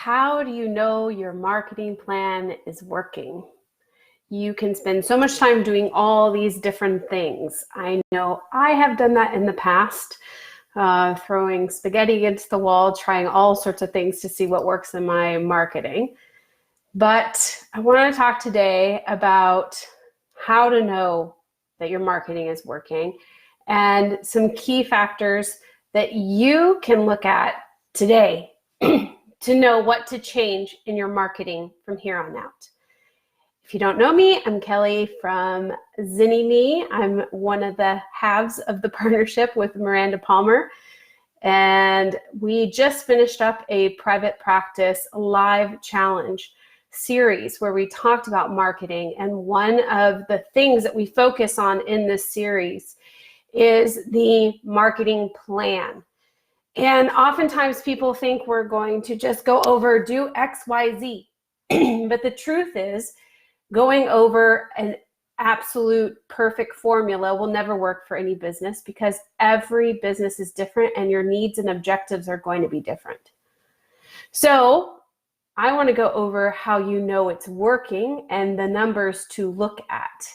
how do you know your marketing plan is working? You can spend so much time doing all these different things. I know I have done that in the past, throwing spaghetti against the wall, trying all sorts of things to see what works in my marketing. But I want to talk today about how to know that your marketing is working and some key factors that you can look at today to know what to change in your marketing from here on out. If you don't know me, I'm Kelly from zynnyme. I'm one of the halves of the partnership with Miranda Palmer. And we just finished up a private practice live challenge series where we talked about marketing. And one of the things that we focus on in this series is the marketing plan. And oftentimes people think we're going to just go over, do X, Y, Z. But the truth is, going over an absolute perfect formula will never work for any business because every business is different and your needs and objectives are going to be different. So I want to go over how you know it's working and the numbers to look at.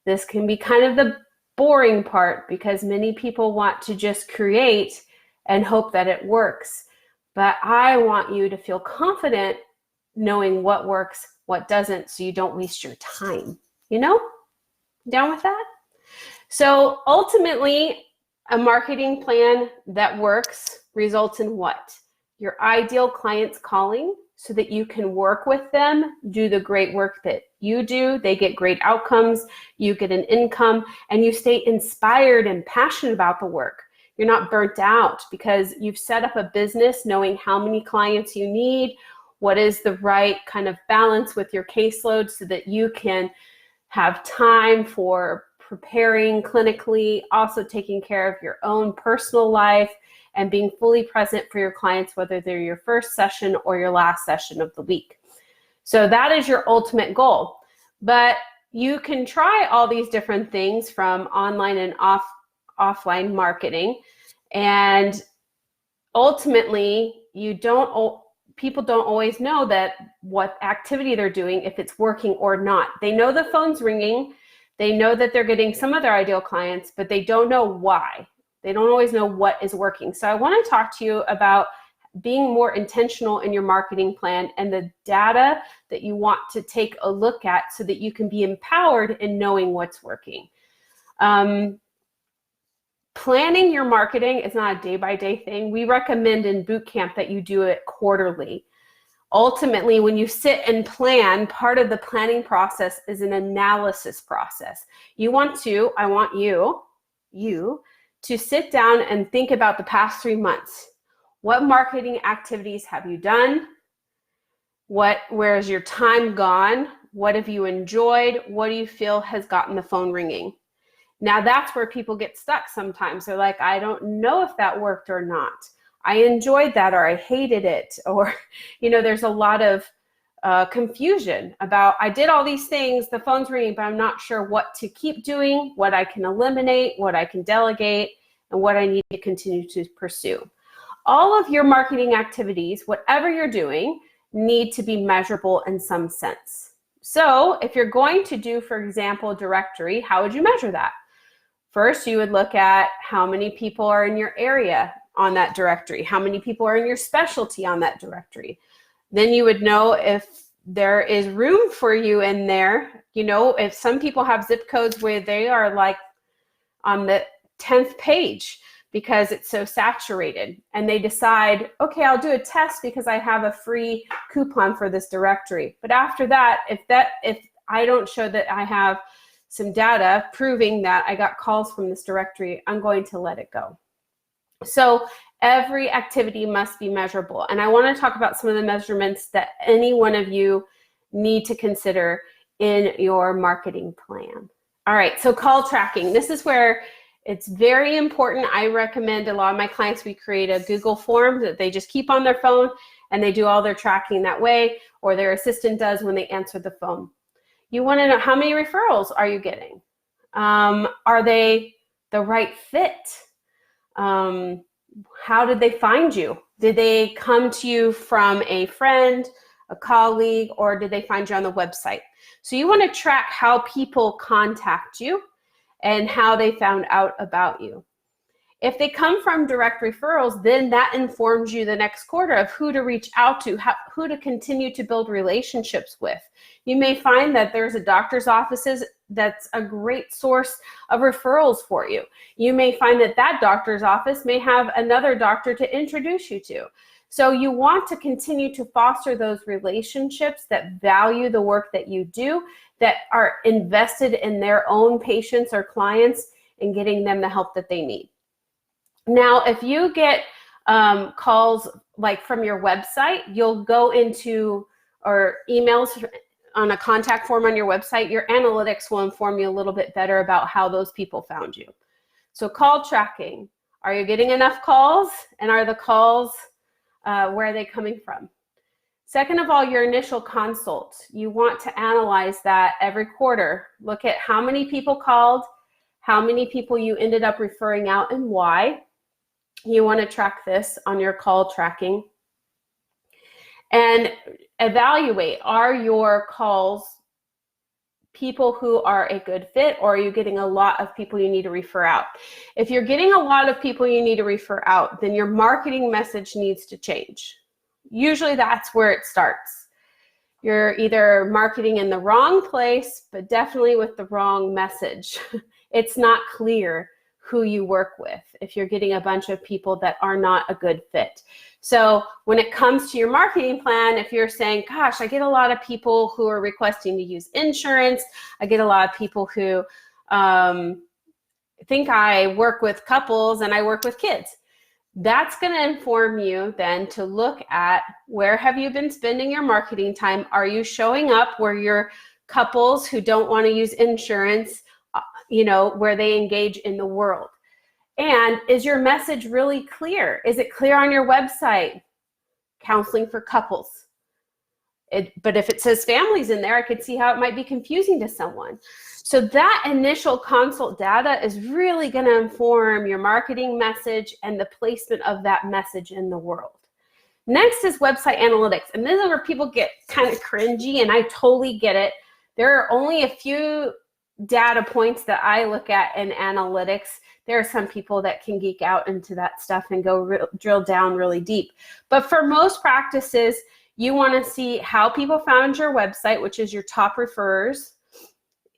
This can be kind of the boring part because many people want to just create and hope that it works. But I want you to feel confident knowing what works, what doesn't, so you don't waste your time. You know? Down with that? So ultimately, a marketing plan that works results in what? Your ideal clients calling so that you can work with them, do the great work that you do, they get great outcomes, you get an income, and you stay inspired and passionate about the work. You're not burnt out because you've set up a business knowing how many clients you need, what is the right kind of balance with your caseload so that you can have time for preparing clinically, also taking care of your own personal life and being fully present for your clients, whether they're your first session or your last session of the week. So that is your ultimate goal. But you can try all these different things from online and offline marketing. And ultimately, people don't always know that what activity they're doing, if it's working or not. They know the phone's ringing. They know that they're getting some of their ideal clients, but they don't know why. They don't always know what is working. So I want to talk to you about being more intentional in your marketing plan and the data that you want to take a look at so that you can be empowered in knowing what's working. Planning your marketing is not a day-by-day thing. We recommend in boot camp that you do it quarterly. Ultimately, when you sit and plan, part of the planning process is an analysis process. I want you to sit down and think about the past 3 months. What marketing activities have you done? Where is your time gone? What have you enjoyed? What do you feel has gotten the phone ringing? Now that's where people get stuck sometimes. They're like, I don't know if that worked or not. I enjoyed that or I hated it. Or, there's a lot of confusion about, I did all these things, the phone's ringing, but I'm not sure what to keep doing, what I can eliminate, what I can delegate, and what I need to continue to pursue. All of your marketing activities, whatever you're doing, need to be measurable in some sense. So if you're going to do, for example, directory, how would you measure that? First, you would look at how many people are in your area on that directory, how many people are in your specialty on that directory. Then you would know if there is room for you in there. If some people have zip codes where they are like on the 10th page because it's so saturated, and they decide, okay, I'll do a test because I have a free coupon for this directory. But after that, if I don't show that I have some data proving that I got calls from this directory, I'm going to let it go. So every activity must be measurable. And I want to talk about some of the measurements that any one of you need to consider in your marketing plan. All right, so call tracking. This is where it's very important. I recommend a lot of my clients, we create a Google form that they just keep on their phone and they do all their tracking that way, or their assistant does when they answer the phone. You want to know how many referrals are you getting? Are they the right fit? How did they find you? Did they come to you from a friend, a colleague, or did they find you on the website? So you want to track how people contact you and how they found out about you. If they come from direct referrals, then that informs you the next quarter of who to reach out to, who to continue to build relationships with. You may find that there's a doctor's offices that's a great source of referrals for you. You may find that that doctor's office may have another doctor to introduce you to. So you want to continue to foster those relationships that value the work that you do, that are invested in their own patients or clients and getting them the help that they need. Now, if you get calls like from your website, you'll go into, or emails on a contact form on your website, your analytics will inform you a little bit better about how those people found you. So call tracking. Are you getting enough calls? And are the calls, where are they coming from? Second of all, your initial consult. You want to analyze that every quarter. Look at how many people called, how many people you ended up referring out, and why. You want to track this on your call tracking. And evaluate, are your calls people who are a good fit, or are you getting a lot of people you need to refer out? If you're getting a lot of people you need to refer out, then your marketing message needs to change. Usually that's where it starts. You're either marketing in the wrong place, but definitely with the wrong message. It's not clear who you work with if you're getting a bunch of people that are not a good fit. So when it comes to your marketing plan, if you're saying, gosh, I get a lot of people who are requesting to use insurance, I get a lot of people who think I work with couples and I work with kids, that's going to inform you then to look at, where have you been spending your marketing time? Are you showing up where your couples who don't want to use insurance, where they engage in the world? And is your message really clear? Is it clear on your website? Counseling for couples. But if it says families in there, I could see how it might be confusing to someone. So that initial consult data is really going to inform your marketing message and the placement of that message in the world. Next is website analytics. And this is where people get kind of cringy, and I totally get it. There are only a few data points that I look at in analytics. There are some people that can geek out into that stuff and go drill down really deep. But for most practices, you want to see how people found your website, which is your top referrers.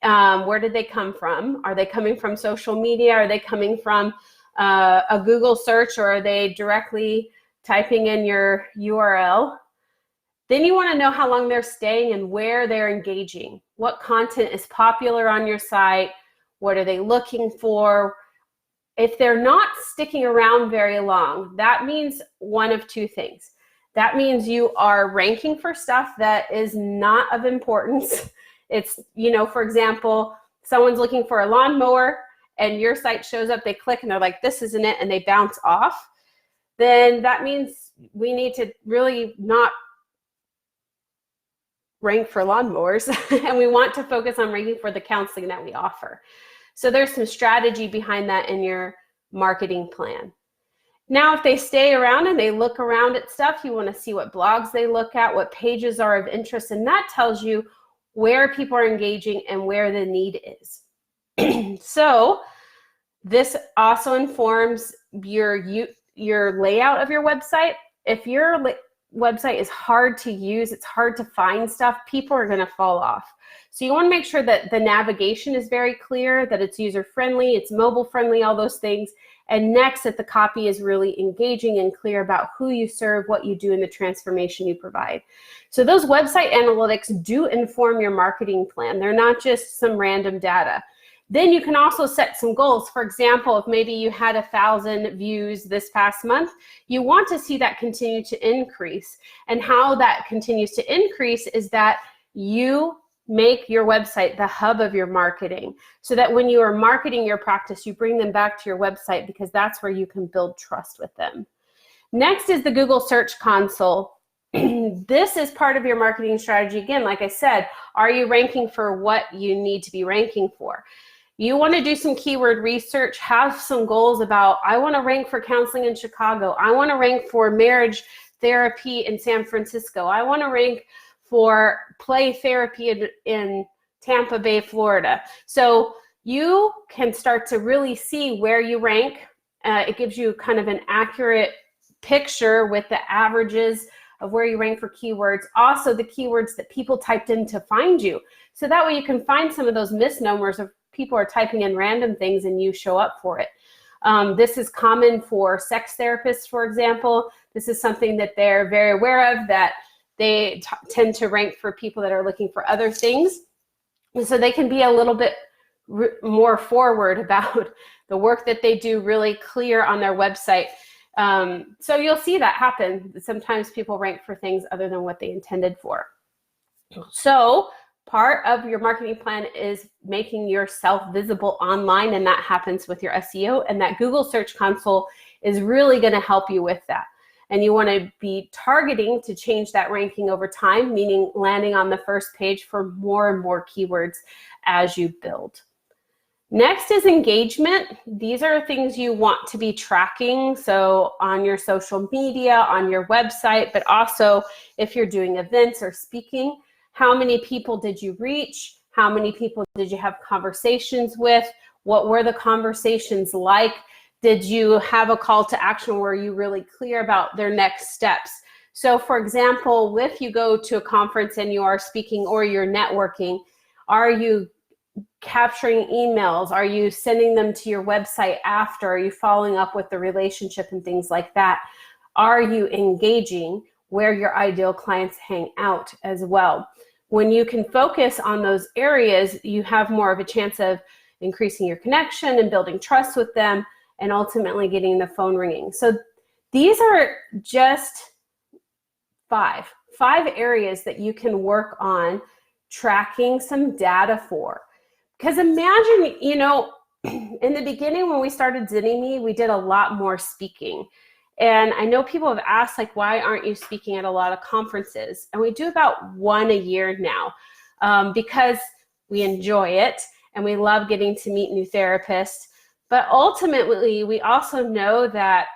Where did they come from? Are they coming from social media? Are they coming from a Google search, or are they directly typing in your URL? Then you want to know how long they're staying and where they're engaging. What content is popular on your site? What are they looking for? If they're not sticking around very long, that means one of two things. That means you are ranking for stuff that is not of importance. It's, for example, someone's looking for a lawnmower and your site shows up, they click and they're like, this isn't it, and they bounce off. Then that means we need to really not rank for lawnmowers, and we want to focus on ranking for the counseling that we offer. So there's some strategy behind that in your marketing plan. Now, if they stay around and they look around at stuff, you want to see what blogs they look at, what pages are of interest, and that tells you where people are engaging and where the need is. So this also informs your layout of your website. If your website is hard to use, it's hard to find stuff, people are going to fall off. So you want to make sure that the navigation is very clear, that it's user-friendly, it's mobile-friendly, all those things. And next, that the copy is really engaging and clear about who you serve, what you do, and the transformation you provide. So those website analytics do inform your marketing plan. They're not just some random data. Then you can also set some goals. For example, if maybe you had 1,000 views this past month, you want to see that continue to increase. And how that continues to increase is that you make your website the hub of your marketing, so that when you are marketing your practice, you bring them back to your website, because that's where you can build trust with them. Next is the Google Search Console. This is part of your marketing strategy. Again, like I said, are you ranking for what you need to be ranking for? You want to do some keyword research, have some goals about, I want to rank for counseling in Chicago. I want to rank for marriage therapy in San Francisco. I want to rank for play therapy in Tampa Bay, Florida. So you can start to really see where you rank. It gives you kind of an accurate picture with the averages of where you rank for keywords. Also the keywords that people typed in to find you. So that way you can find some of those misnomers of people are typing in random things and you show up for it. This is common for sex therapists, for example. This is something that they're very aware of, that they tend to rank for people that are looking for other things. And so they can be a little bit more forward about the work that they do, really clear on their website. So you'll see that happen. Sometimes people rank for things other than what they intended for. So part of your marketing plan is making yourself visible online, and that happens with your SEO, and that Google Search Console is really going to help you with that. And you want to be targeting to change that ranking over time, meaning landing on the first page for more and more keywords as you build. Next is engagement. These are things you want to be tracking. So on your social media, on your website, but also if you're doing events or speaking, how many people did you reach? How many people did you have conversations with? What were the conversations like? Did you have a call to action? Were you really clear about their next steps? So for example, if you go to a conference and you are speaking or you're networking, are you capturing emails? Are you sending them to your website after? Are you following up with the relationship and things like that? Are you engaging where your ideal clients hang out as well? When you can focus on those areas, you have more of a chance of increasing your connection and building trust with them and ultimately getting the phone ringing. So these are just five areas that you can work on tracking some data for. Because imagine, you know, in the beginning when we started zynnyme, we did a lot more speaking. And I know people have asked, like, why aren't you speaking at a lot of conferences? And we do about one a year now because we enjoy it and we love getting to meet new therapists. But ultimately, we also know that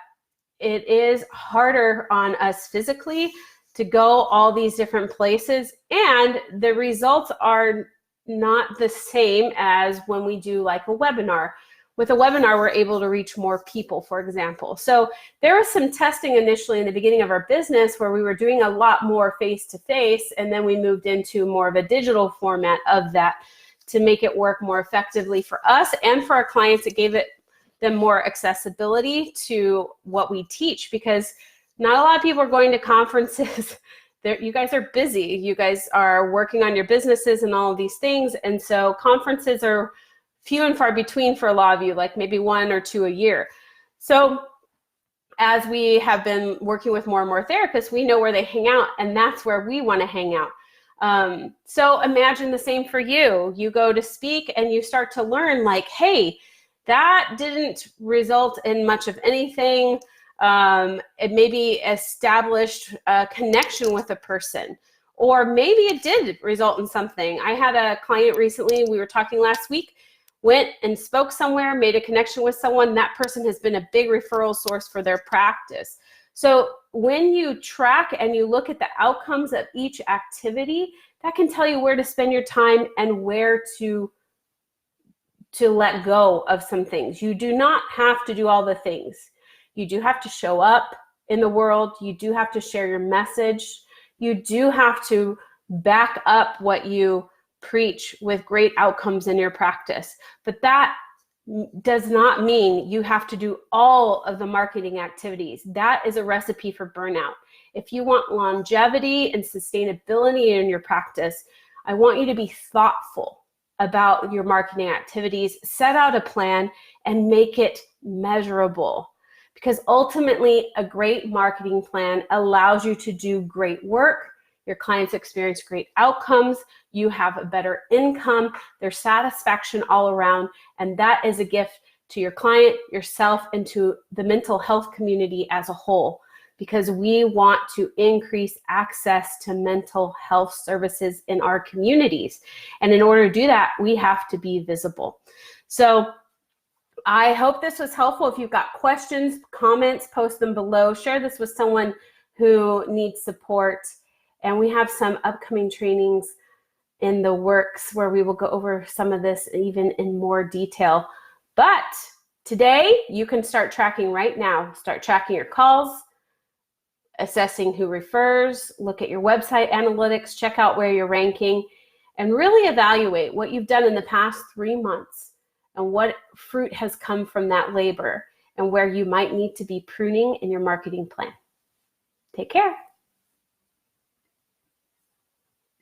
it is harder on us physically to go all these different places, and the results are not the same as when we do like a webinar. With a webinar, we're able to reach more people, for example. So there was some testing initially in the beginning of our business where we were doing a lot more face-to-face, and then we moved into more of a digital format of that to make it work more effectively for us and for our clients. It gave them more accessibility to what we teach, because not a lot of people are going to conferences. You guys are busy. You guys are working on your businesses and all of these things. And so conferences are few and far between for a lot of you, like maybe 1 or 2 a year. So as we have been working with more and more therapists, we know where they hang out, and that's where we want to hang out. So imagine the same for you. You go to speak and you start to learn, like, hey, that didn't result in much of anything. It maybe established a connection with a person, or maybe it did result in something. I had a client recently, we were talking last week, went and spoke somewhere, made a connection with someone. That person has been a big referral source for their practice. So when you track and you look at the outcomes of each activity, that can tell you where to spend your time and where to let go of some things. You do not have to do all the things. You do have to show up in the world. You do have to share your message. You do have to back up what you preach with great outcomes in your practice. But that does not mean you have to do all of the marketing activities. That is a recipe for burnout. If you want longevity and sustainability in your practice, I want you to be thoughtful about your marketing activities, set out a plan, and make it measurable. Because ultimately, a great marketing plan allows you to do great work. Your clients experience great outcomes. You have a better income. There's satisfaction all around. And that is a gift to your client, yourself, and to the mental health community as a whole. Because we want to increase access to mental health services in our communities. And in order to do that, we have to be visible. So I hope this was helpful. If you've got questions, comments, post them below. Share this with someone who needs support. And we have some upcoming trainings in the works where we will go over some of this even in more detail. But today, you can start tracking right now. Start tracking your calls, assessing who refers, look at your website analytics, check out where you're ranking, and really evaluate what you've done in the past 3 months and what fruit has come from that labor and where you might need to be pruning in your marketing plan. Take care.